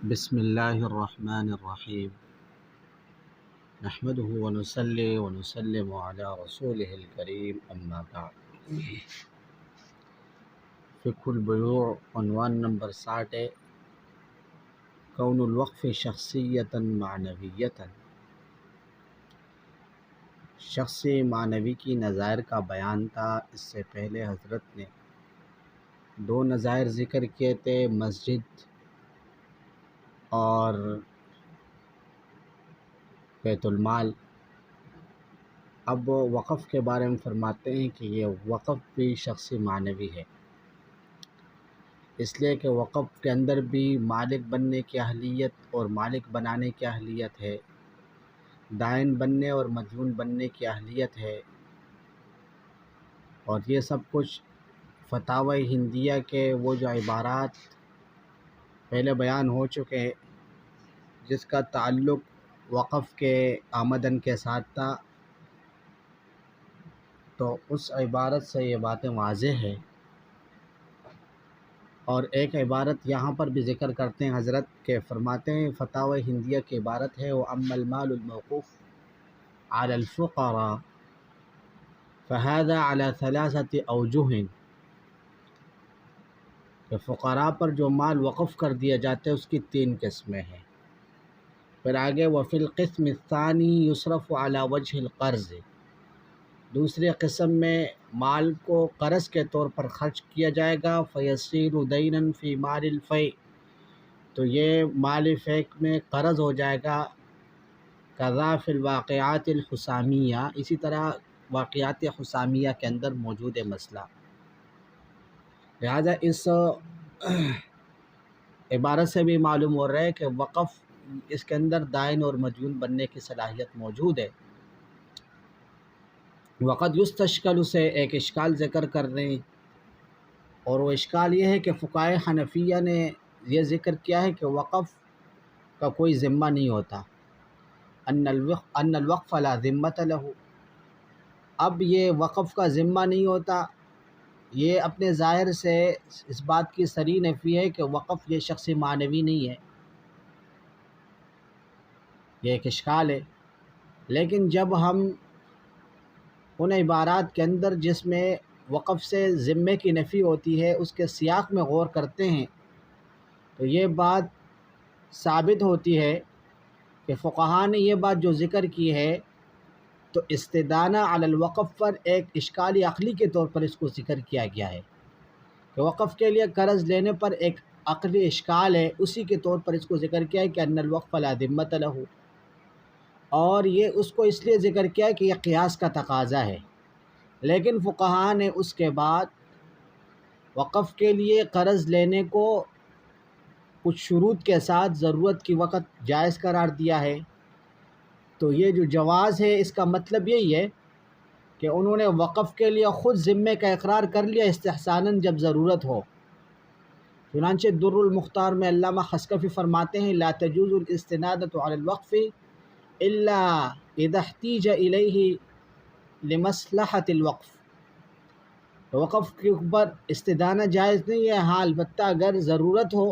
بسم اللہ الرحمن الرحیم نحمدہ ونصلی ونسلم علی رسولہ الکریم اما بعد۔ فقہ البیوع عنوان نمبر 60 ہے، کون الوقف شخصیتا معنویتا۔ شخصی معنوی کی نظائر کا بیان تھا۔ اس سے پہلے حضرت نے دو نظائر ذکر کیے تھے، مسجد اور بیت المال۔ اب وقف کے بارے میں فرماتے ہیں کہ یہ وقف بھی شخصی معنوی ہے، اس لیے کہ وقف کے اندر بھی مالک بننے کی اہلیت اور مالک بنانے کی اہلیت ہے، دائن بننے اور مدیون بننے کی اہلیت ہے، اور یہ سب کچھ فتاوی ہندیہ کے وہ جو عبارات پہلے بیان ہو چکے ہیں، جس کا تعلق وقف کے آمدن کے ساتھ تھا، تو اس عبارت سے یہ باتیں واضح ہے۔ اور ایک عبارت یہاں پر بھی ذکر کرتے ہیں حضرت کے، فرماتے ہیں فتاوی ہندیہ کی عبارت ہے، وَأَمَّا الْمَالُ الْمَوْقُوفُ عَلَى الْفُقَرَاءِ فَهَذَا عَلَى 3 أَوْجُهٍ، کہ فقراء پر جو مال وقف کر دیا جاتا ہے اس کی 3 قسمیں ہیں۔ پھر آگے وَفِي الْقِسْمِ الثَّانِي يُصْرَفُ عَلَى وَجْهِ الْقَرْضِ، دوسری قسم میں مال کو قرض کے طور پر خرچ کیا جائے گا، فَيَصِيرُ دَيْنًا فِي مَالِ الْفَيْءِ، تو یہ مال فیک میں قرض ہو جائے گا، كَذَا فِي الْوَاقِعَاتِ الْحُسَامِيَّةِ، اسی طرح واقعات حسامیہ کے اندر موجود ہے مسئلہ۔ لہذا اس عبارت سے بھی معلوم ہو رہا ہے کہ وقف اس کے اندر دائن اور مدیون بننے کی صلاحیت موجود ہے۔ وقت یستشکل سے ایک اشکال ذکر کر رہے ہیں، اور وہ اشکال یہ ہے کہ فقہائے حنفیہ نے یہ ذکر کیا ہے کہ وقف کا کوئی ذمہ نہیں ہوتا، ان الوقف لا ذمۃ لہ، اب یہ وقف کا ذمہ نہیں ہوتا، یہ اپنے ظاہر سے اس بات کی صریح نفی ہے کہ وقف یہ شخصی معنوی نہیں ہے، یہ ایک اشکال ہے۔ لیکن جب ہم ان عبارات کے اندر جس میں وقف سے ذمے کی نفی ہوتی ہے اس کے سیاق میں غور کرتے ہیں، تو یہ بات ثابت ہوتی ہے کہ فقہا نے یہ بات جو ذکر کی ہے تو استدانہ علی الوقف پر ایک اشکالی عقلی کے طور پر اس کو ذکر کیا گیا ہے، کہ وقف کے لیے قرض لینے پر ایک عقلی اشکال ہے، اسی کے طور پر اس کو ذکر کیا ہے کہ ان الوقف لا ذمۃ لہ، اور یہ اس کو اس لیے ذکر کیا ہے کہ یہ قیاس کا تقاضا ہے۔ لیکن فقہا نے اس کے بعد وقف کے لیے قرض لینے کو کچھ شروط کے ساتھ ضرورت کی وقت جائز قرار دیا ہے، تو یہ جو جواز ہے اس کا مطلب یہی ہے کہ انہوں نے وقف کے لیے خود ذمے کا اقرار کر لیا استحساناً جب ضرورت ہو۔ چنانچہ در المختار میں علامہ خسکفی فرماتے ہیں لا تجوز الاستنادۃ علی الوقف الا اذا احتیج الیہ لمصلحۃ الوقف، وقف کے اوپر استدانہ جائز نہیں ہے، ہاں البتہ اگر ضرورت ہو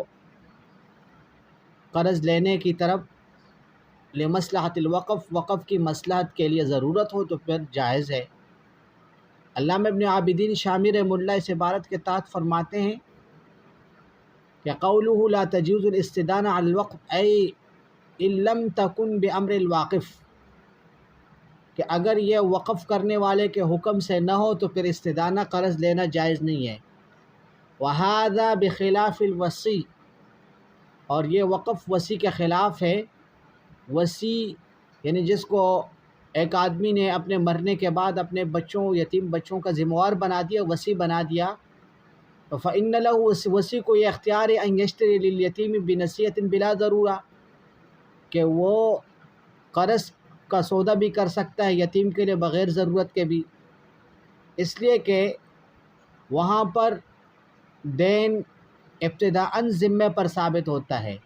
قرض لینے کی طرف، لمصلحۃ الوقف، وقف کی مصلحت کے لیے ضرورت ہو تو پھر جائز ہے۔ علامہ ابن عابدین شامی رحمہ اللہ اس عبارت کے تحت فرماتے ہیں کہ قولہ لا تجوز الاستدانہ علی الوقف ای ان لم تکن بامر الواقف، کہ اگر یہ وقف کرنے والے کے حکم سے نہ ہو تو پھر استدانہ قرض لینا جائز نہیں ہے۔ وہذا بخلاف الوصی، اور یہ وقف وصی کے خلاف ہے۔ وصی یعنی جس کو ایک آدمی نے اپنے مرنے کے بعد اپنے بچوں، یتیم بچوں کا ذمہ وار بنا دیا، وصی بنا دیا، تو فإن له، وصی کو یہ اختیار ہے ان یشتری للیتیم بنصیحۃ بلا ضرورہ، کہ وہ قرض کا سودا بھی کر سکتا ہے یتیم کے لیے بغیر ضرورت کے بھی، اس لیے کہ وہاں پر دین ابتداءً ذمے پر ثابت ہوتا ہے،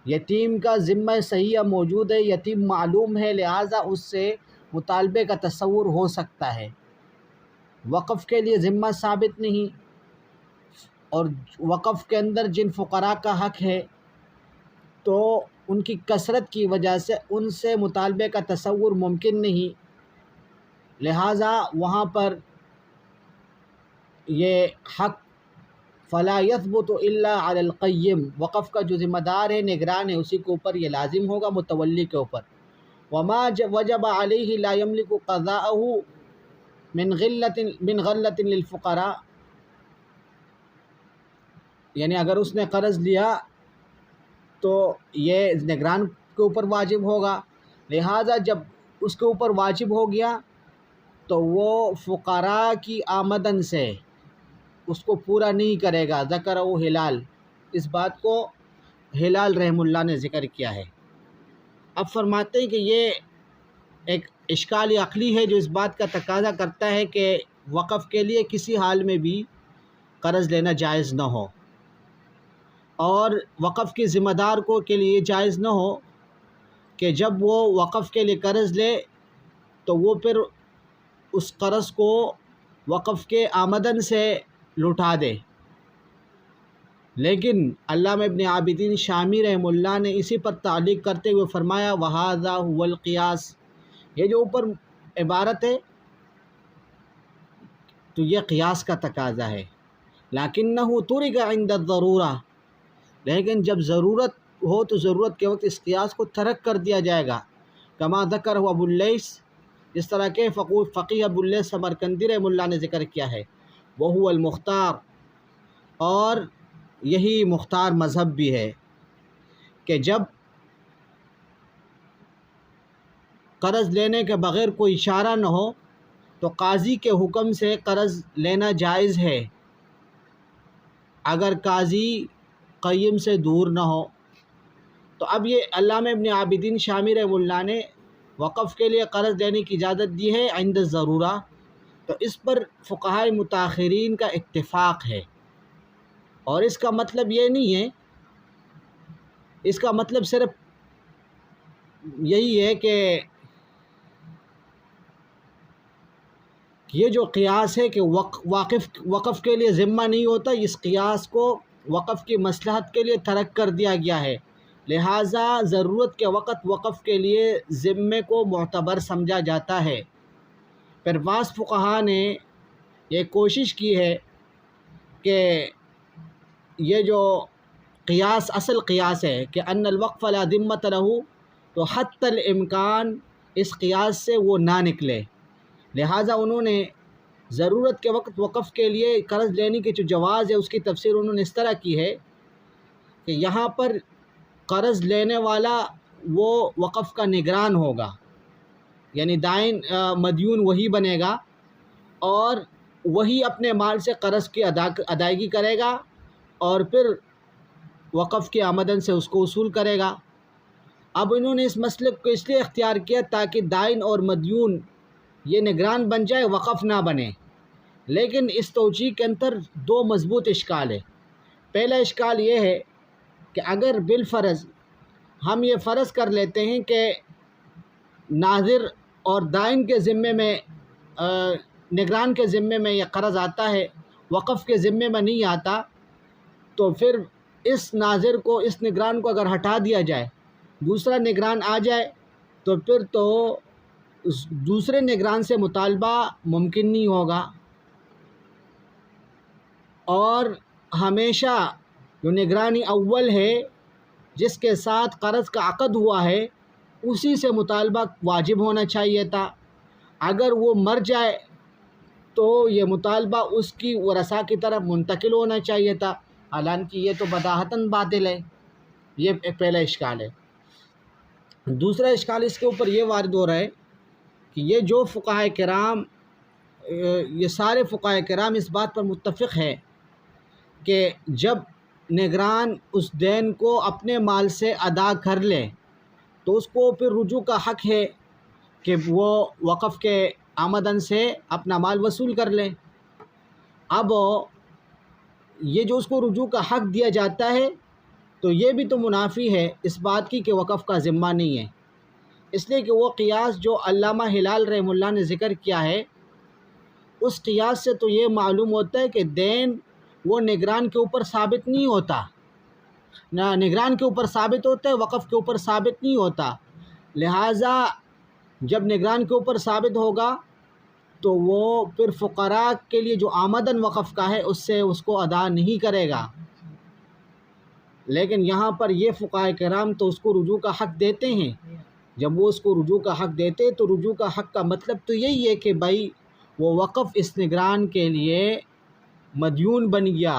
یتیم کا ذمہ صحیح موجود ہے، یتیم معلوم ہے، لہٰذا اس سے مطالبے کا تصور ہو سکتا ہے۔ وقف کے لیے ذمہ ثابت نہیں، اور وقف کے اندر جن فقراء کا حق ہے تو ان کی کثرت کی وجہ سے ان سے مطالبے کا تصور ممکن نہیں، لہٰذا وہاں پر یہ حق فلا يثبت الا علی القیم، وقف کا جو ذمہ دار ہے، نگران ہے، اسی کے اوپر یہ لازم ہوگا، متولی کے اوپر۔ وما وجب علیہ لا یملک قضاءہ من غلۃ للفقراء، یعنی اگر اس نے قرض لیا تو یہ نگران کے اوپر واجب ہوگا، لہٰذا جب اس کے اوپر واجب ہو گیا تو وہ فقراء کی آمدن سے اس کو پورا نہیں کرے گا۔ ذکرہ ہلال، اس بات کو ہلال رحمہ اللہ نے ذکر کیا ہے۔ اب فرماتے ہیں کہ یہ ایک اشکال عقلی ہے جو اس بات کا تقاضا کرتا ہے کہ وقف کے لیے کسی حال میں بھی قرض لینا جائز نہ ہو، اور وقف کے ذمہ دار کو کے لیے جائز نہ ہو کہ جب وہ وقف کے لیے قرض لے تو وہ پھر اس قرض کو وقف کے آمدن سے لوٹا دے۔ لیکن علامہ ابن عابدین شامی رحمہ اللہ نے اسی پر تعلیق کرتے ہوئے فرمایا وَهَذَا هُوَ الْقِيَاسِ، یہ جو اوپر عبارت ہے تو یہ قیاس کا تقاضا ہے، لَكِنَّهُ تُرِكَ عِنْدَ الضَّرُورَةِ، لیکن جب ضرورت ہو تو ضرورت کے وقت اس قیاس کو ترک کر دیا جائے گا، کما ذکر ابو اللیث، جس طرح کہ فقیہ ابو اللیث سمرقندی رحمہ اللہ نے ذکر کیا ہے، وَهُوَ الْمُخْتَارُ، اور یہی مختار مذہب بھی ہے کہ جب قرض لینے کے بغیر کوئی اشارہ نہ ہو تو قاضی کے حکم سے قرض لینا جائز ہے، اگر قاضی قیم سے دور نہ ہو۔ تو اب یہ علامہ ابن عابدین شامی رحمہ اللہ نے وقف کے لیے قرض لینے کی اجازت دی ہے عند الضرورہ، تو اس پر فقہائے متاخرین کا اتفاق ہے، اور اس کا مطلب یہ نہیں ہے، اس کا مطلب صرف یہی ہے کہ یہ جو قیاس ہے کہ وقف کے لیے ذمہ نہیں ہوتا، اس قیاس کو وقف کی مصلحت کے لیے ترک کر دیا گیا ہے، لہٰذا ضرورت کے وقت وقف کے لیے ذمے کو معتبر سمجھا جاتا ہے۔ پھر بعض فقہا نے یہ کوشش کی ہے کہ یہ جو قیاس اصل قیاس ہے کہ ان الوقف لا ذمۃ لہ، تو حتی الامکان اس قیاس سے وہ نہ نکلے، لہٰذا انہوں نے ضرورت کے وقت وقف کے لیے قرض لینے کی جو جواز ہے اس کی تفسیر انہوں نے اس طرح کی ہے کہ یہاں پر قرض لینے والا وہ وقف کا نگران ہوگا، یعنی دائن مدیون وہی بنے گا، اور وہی اپنے مال سے قرض کی ادائیگی کرے گا، اور پھر وقف کی آمدن سے اس کو وصول کرے گا۔ اب انہوں نے اس مسلک کو اس لیے اختیار کیا تاکہ دائن اور مدیون یہ نگران بن جائے، وقف نہ بنے، لیکن اس توجیہ کے اندر دو مضبوط اشکال ہے۔ پہلا اشکال یہ ہے کہ اگر بالفرض ہم یہ فرض کر لیتے ہیں کہ ناظر اور دائن کے ذمے میں نگران کے ذمے میں یہ قرض آتا ہے، وقف کے ذمے میں نہیں آتا، تو پھر اس ناظر کو، اس نگران کو اگر ہٹا دیا جائے، دوسرا نگران آ جائے، تو پھر تو اس دوسرے نگران سے مطالبہ ممکن نہیں ہوگا، اور ہمیشہ جو نگرانی اول ہے جس کے ساتھ قرض کا عقد ہوا ہے اسی سے مطالبہ واجب ہونا چاہیے تھا، اگر وہ مر جائے تو یہ مطالبہ اس کی ورثاء کی طرف منتقل ہونا چاہیے تھا، حالانکہ یہ تو بداہتاً باطل ہے۔ یہ پہلا اشکال ہے۔ دوسرا اشکال اس کے اوپر یہ وارد ہو رہا ہے کہ یہ جو فقہائے کرام، یہ سارے فقہائے کرام اس بات پر متفق ہے کہ جب نگران اس دین کو اپنے مال سے ادا کر لے تو اس کو پھر رجوع کا حق ہے کہ وہ وقف کے آمدن سے اپنا مال وصول کر لے۔ اب یہ جو اس کو رجوع کا حق دیا جاتا ہے تو یہ بھی تو منافی ہے اس بات کی کہ وقف کا ذمہ نہیں ہے، اس لیے کہ وہ قیاس جو علامہ ہلال رحمہ اللہ نے ذکر کیا ہے، اس قیاس سے تو یہ معلوم ہوتا ہے کہ دین وہ نگران کے اوپر ثابت نہیں ہوتا، نگران کے اوپر ثابت ہوتا ہے، وقف کے اوپر ثابت نہیں ہوتا۔ لہٰذا جب نگران کے اوپر ثابت ہوگا تو وہ پھر فقراء کے لیے جو آمدن وقف کا ہے اس سے اس کو ادا نہیں کرے گا۔ لیکن یہاں پر یہ فقہاء کرام تو اس کو رجوع کا حق دیتے ہیں۔ جب وہ اس کو رجوع کا حق دیتے تو رجوع کا حق کا مطلب تو یہی ہے کہ بھائی وہ وقف اس نگران کے لیے مدیون بن گیا،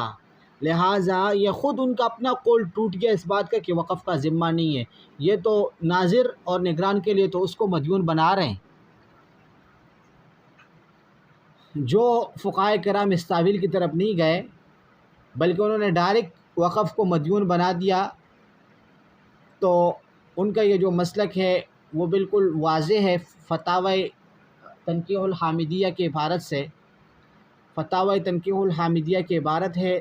لہٰذا یہ خود ان کا اپنا قول ٹوٹ گیا اس بات کا کہ وقف کا ذمہ نہیں ہے، یہ تو ناظر اور نگران کے لیے تو اس کو مدیون بنا رہے ہیں۔ جو فقہاء کرام اس تعویل کی طرف نہیں گئے بلکہ انہوں نے ڈائریکٹ وقف کو مدیون بنا دیا، تو ان کا یہ جو مسلک ہے وہ بالکل واضح ہے فتاوی تنقیح الحامدیہ کی عبارت سے۔ فتاوی تنقیح الحامدیہ کی عبارت ہے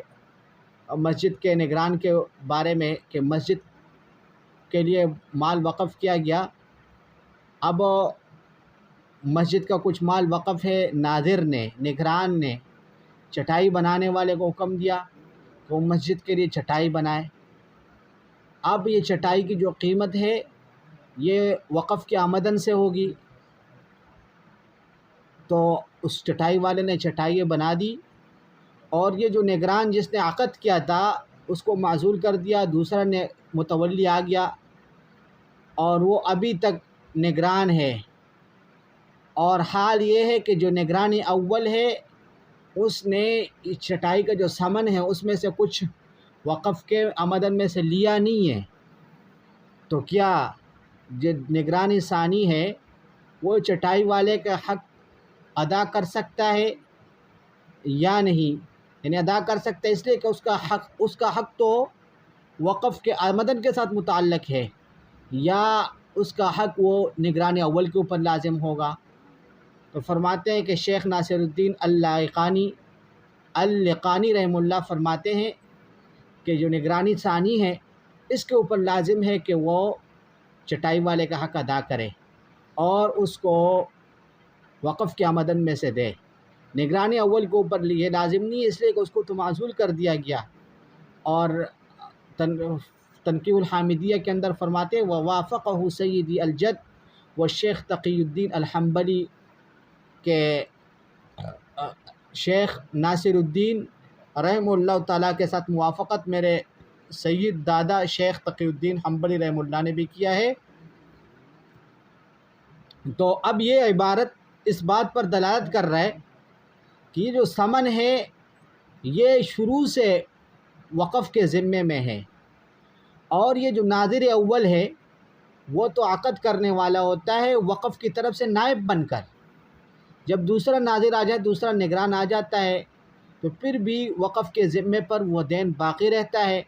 مسجد کے نگران کے بارے میں کہ مسجد کے لیے مال وقف کیا گیا، اب مسجد کا کچھ مال وقف ہے، ناظر نے، نگران نے چٹائی بنانے والے کو حکم دیا کہ وہ مسجد کے لیے چٹائی بنائے۔ اب یہ چٹائی کی جو قیمت ہے یہ وقف کی آمدن سے ہوگی، تو اس چٹائی والے نے چٹائی بنا دی، اور یہ جو نگران جس نے عقد کیا تھا اس کو معزول کر دیا، دوسرا نے متولی آ گیا اور وہ ابھی تک نگران ہے، اور حال یہ ہے کہ جو نگران اول ہے اس نے چٹائی کا جو ثمن ہے اس میں سے کچھ وقف کے آمدن میں سے لیا نہیں ہے، تو کیا جو نگران ثانی ہے وہ چٹائی والے کا حق ادا کر سکتا ہے یا نہیں؟ یعنی ادا کر سکتا ہے اس لیے کہ اس کا حق تو وقف کے آمدن کے ساتھ متعلق ہے، یا اس کا حق وہ نگران اول کے اوپر لازم ہوگا؟ تو فرماتے ہیں کہ شیخ ناصر الدین اللقانی رحمہ اللہ فرماتے ہیں کہ جو نگرانی ثانی ہے اس کے اوپر لازم ہے کہ وہ چٹائی والے کا حق ادا کرے اور اس کو وقف کی آمدن میں سے دے۔ نگرانی اول کے اوپر یہ لازم نہیں ہے اس لیے کہ اس کو تو معزول کر دیا گیا، اور تنقیح الحامدیہ کے اندر فرماتے ہیں ووافقہ سیدی الجد و شیخ تقی الدین الحنبلی، کہ شیخ ناصر الدین رحمہ اللہ تعالیٰ کے ساتھ موافقت میرے سید دادا شیخ تقی الدین حنبلی رحمہ اللہ نے بھی کیا ہے۔ تو اب یہ عبارت اس بات پر دلالت کر رہا ہے کہ یہ جو ثمن ہے یہ شروع سے وقف کے ذمے میں ہے، اور یہ جو ناظر اول ہے وہ تو عقد کرنے والا ہوتا ہے وقف کی طرف سے نائب بن کر۔ جب دوسرا ناظر آ جائے، دوسرا نگران آ جاتا ہے تو پھر بھی وقف کے ذمے پر وہ دین باقی رہتا ہے،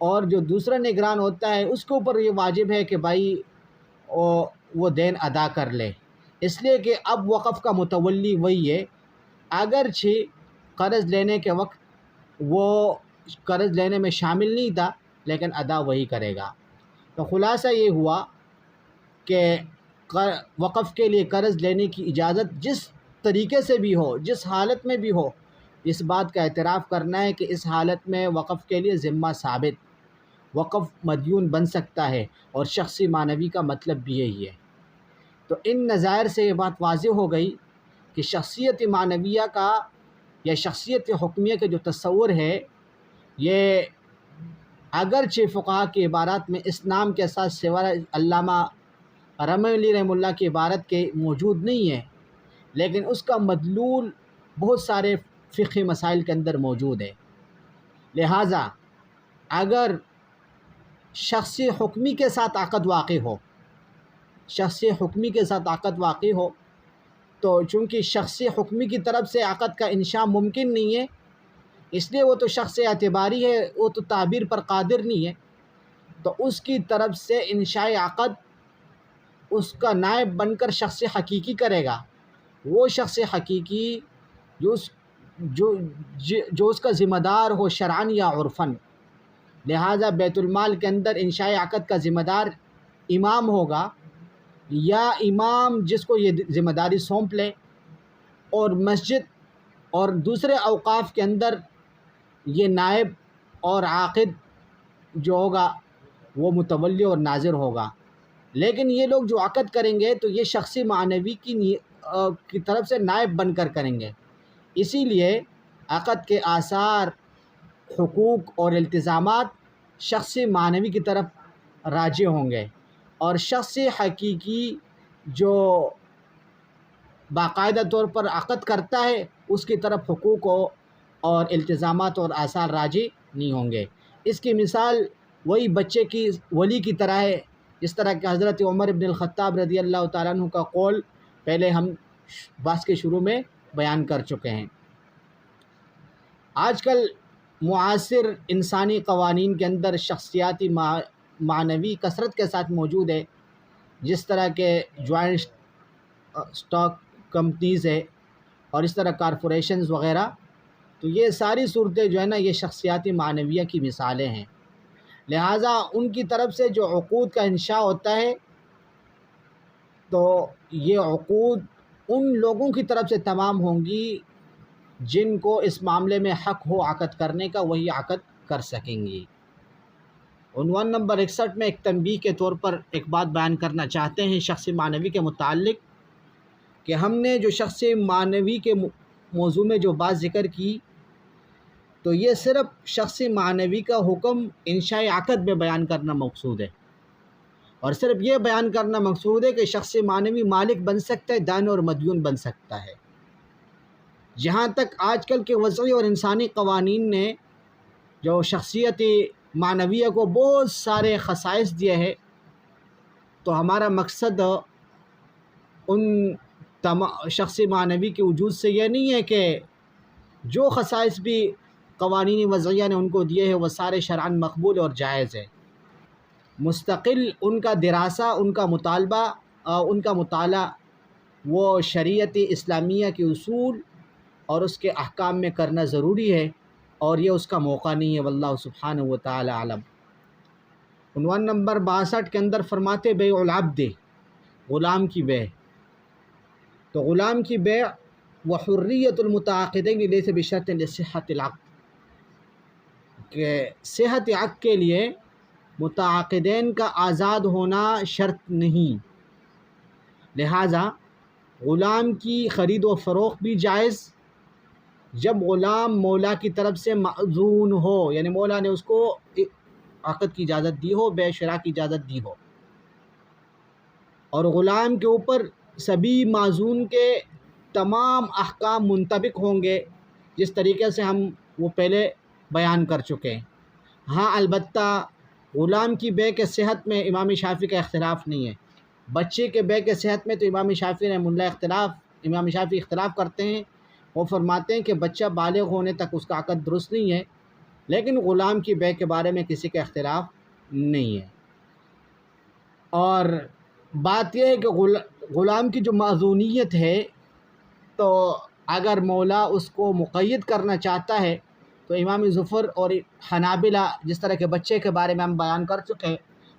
اور جو دوسرا نگران ہوتا ہے اس کے اوپر یہ واجب ہے کہ بھائی وہ دین ادا کر لے، اس لیے کہ اب وقف کا متولی وہی ہے، اگرچہ قرض لینے کے وقت وہ قرض لینے میں شامل نہیں تھا لیکن ادا وہی کرے گا۔ تو خلاصہ یہ ہوا کہ وقف کے لیے قرض لینے کی اجازت جس طریقے سے بھی ہو، جس حالت میں بھی ہو، اس بات کا اعتراف کرنا ہے کہ اس حالت میں وقف کے لیے ذمہ ثابت، وقف مدیون بن سکتا ہے، اور شخصی معنوی کا مطلب بھی یہی ہے۔ تو ان نظائر سے یہ بات واضح ہو گئی کہ شخصیت معنویہ کا یا شخصیت حکمیہ کا جو تصور ہے یہ اگرچہ فقہاء کی عبارات میں اس نام کے ساتھ سوائے علامہ رملی رحمہ اللہ کی عبارت کے موجود نہیں ہے، لیکن اس کا مدلول بہت سارے فقہی مسائل کے اندر موجود ہے۔ لہٰذا اگر شخصی حکمی کے ساتھ عقد واقع ہو، شخصی حکمی کے ساتھ عقد واقع ہو، تو چونکہ شخصی حکمی کی طرف سے عقد کا انشاء ممکن نہیں ہے، اس لیے وہ تو شخص اعتباری ہے، وہ تو تعبیر پر قادر نہیں ہے، تو اس کی طرف سے انشاء عقد اس کا نائب بن کر شخص حقیقی کرے گا، وہ شخص حقیقی جو اس کا ذمہ دار ہو شرعاً یا عرفاً۔ لہٰذا بیت المال کے اندر انشاء عقد کا ذمہ دار امام ہوگا، یا امام جس کو یہ ذمہ داری سونپ لے، اور مسجد اور دوسرے اوقاف کے اندر یہ نائب اور عاقد جو ہوگا وہ متولی اور ناظر ہوگا، لیکن یہ لوگ جو عقد کریں گے تو یہ شخصی معنوی کی طرف سے نائب بن کر کریں گے۔ اسی لیے عقد کے آثار، حقوق اور التزامات شخص معنوی کی طرف راجع ہوں گے، اور شخص حقیقی جو باقاعدہ طور پر عقد کرتا ہے اس کی طرف حقوق اور التزامات اور آثار راجع نہیں ہوں گے۔ اس کی مثال وہی بچے کی ولی کی طرح ہے، جس طرح کہ حضرت عمر بن الخطاب رضی اللہ تعالیٰ عنہ کا قول پہلے ہم بحث کے شروع میں بیان کر چکے ہیں۔ آج کل معاصر انسانی قوانین کے اندر شخصیاتی معنوی کثرت کے ساتھ موجود ہے، جس طرح کہ جوائنٹ اسٹاک کمپنیز ہے اور اس طرح کارپوریشنز وغیرہ، تو یہ ساری صورتیں جو ہے نا یہ شخصیاتی معنویہ کی مثالیں ہیں۔ لہٰذا ان کی طرف سے جو عقود کا انشاء ہوتا ہے تو یہ عقود ان لوگوں کی طرف سے تمام ہوں گی جن کو اس معاملے میں حق ہو عقد کرنے کا، وہی عقد کر سکیں گی۔ عنوان نمبر 61 میں ایک تنبیہ کے طور پر ایک بات بیان کرنا چاہتے ہیں شخص معنوی کے متعلق، کہ ہم نے جو شخص معنوی کے موضوع میں جو بات ذکر کی تو یہ صرف شخص معنوی کا حکم انشاء عقد میں بیان کرنا مقصود ہے، اور صرف یہ بیان کرنا مقصود ہے کہ شخص معنوی مالک بن سکتا ہے، دائن اور مدیون بن سکتا ہے۔ جہاں تک آج کل کے وضعی اور انسانی قوانین نے جو شخصیت معنویہ کو بہت سارے خصائص دیے ہیں، تو ہمارا مقصد ان شخص معنوی کے وجود سے یہ نہیں ہے کہ جو خصائص بھی قوانین وضعیہ نے ان کو دیے ہیں وہ سارے شرعاً مقبول اور جائز ہیں۔ مستقل ان کا دراسہ، ان کا مطالبہ، ان کا مطالعہ وہ شریعت اسلامیہ کے اصول اور اس کے احکام میں کرنا ضروری ہے، اور یہ اس کا موقع نہیں ہے۔ واللہ سبحانہ و تعالی عالم۔ عنوان نمبر 62 کے اندر فرماتے بیع العبد، غلام کی بیع۔ تو غلام کی بیع وحریت المتعاقدین لیس بشرط لصحت العقد، کہ صحت عقد کے لیے متعاقدین کا آزاد ہونا شرط نہیں، لہٰذا غلام کی خرید و فروخت بھی جائز جب غلام مولا کی طرف سے مأذون ہو، یعنی مولا نے اس کو عقد کی اجازت دی ہو، بیع شراء کی اجازت دی ہو، اور غلام کے اوپر سبھی معزون کے تمام احکام منطبق ہوں گے جس طریقے سے ہم وہ پہلے بیان کر چکے ہیں۔ ہاں البتہ غلام کی بیع کے صحت میں امام شافعی کا اختلاف نہیں ہے۔ بچے کے بیع کے صحت میں تو امام شافعی اختلاف کرتے ہیں، وہ فرماتے ہیں کہ بچہ بالغ ہونے تک اس کا عقد درست نہیں ہے، لیکن غلام کی بیع کے بارے میں کسی کا اختلاف نہیں ہے۔ اور بات یہ ہے کہ غلام کی جو معزونیت ہے، تو اگر مولا اس کو مقید کرنا چاہتا ہے تو امام ظفر اور حنابلہ جس طرح کے بچے کے بارے میں ہم بیان کر چکے ہیں،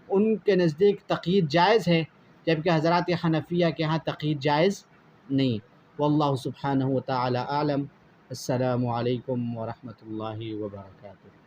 ان کے نزدیک تقیید جائز ہے، جبکہ حضرات حنفیہ کے ہاں تقیید جائز نہیں۔ واللہ سبحانہ و تعالی اعلم۔ السلام علیکم ورحمۃ اللہ وبرکاتہ۔